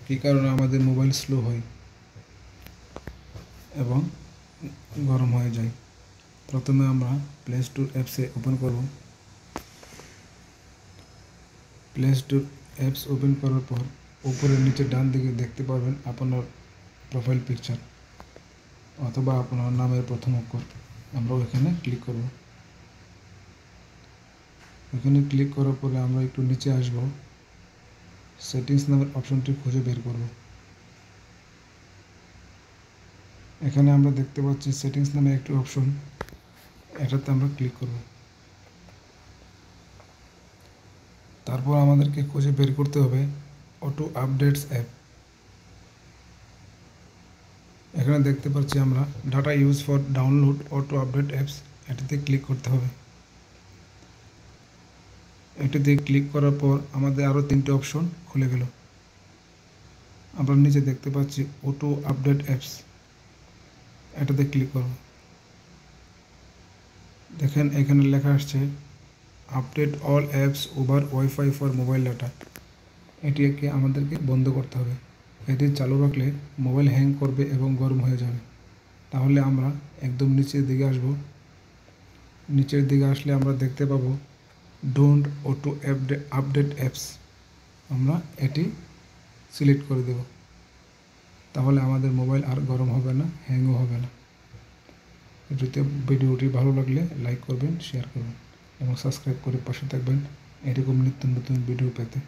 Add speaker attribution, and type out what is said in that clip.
Speaker 1: কী কারণে আমাদের mobile slow হয় এবং গরম হয়ে যায়। প্রথমে আমরা প্লে স্টোর অ্যাপসে ওপেন করব। প্লে স্টোর অ্যাপস ওপেন করার পর উপরে নিচে ডান দিকে দেখতে পাবেন আপনার প্রোফাইল পিকচার অথবা আপনার নামের প্রথম অক্ষর। আমরা ওইখানে ক্লিক করব। ওইখানে ক্লিক করার পরে আমরা একটু নিচে আসব, সেটিংস নামের অপশনটি খুঁজে বের করব। এখানে আমরা দেখতে পাচ্ছি সেটিংস নামে একটি অপশন, এটাতে আমরা ক্লিক করব। তারপর আমাদেরকে খুঁজে বের করতে হবে অটো আপডেটস অ্যাপ। এখানে দেখতে পাচ্ছি আমরা data use for download auto update apps, এটাতে ক্লিক করতে হবে। এটাতে ক্লিক করার পর আমাদের আরও 3টে অপশন খুলে গেল। আমরা নিচে দেখতে পাচ্ছি অটো আপডেট অ্যাপস, এটাতে ক্লিক করব। দেখেন এখানে লেখা আসছে update all apps over wifi for mobile data. এটিকে আমাদেরকে বন্ধ করতে হবে। এটি চালু রাখলে মোবাইল হ্যাং করবে এবং গরম হয়ে যাবে। তাহলে আমরা একদম নিচের দিকে আসব। নিচের দিকে আসলে আমরা দেখতে পাবো ডোন্ট অটো আপডেট অ্যাপস, আমরা এটি সিলেক্ট করে দেব। তাহলে আমাদের মোবাইল আর গরম হবে না, হ্যাংও হবে না। ভিডিওটি ভালো লাগলে লাইক করবেন, শেয়ার করবেন এবং সাবস্ক্রাইব করে পাশে থাকবেন এরকম নিত্য নতুন ভিডিও পেতে।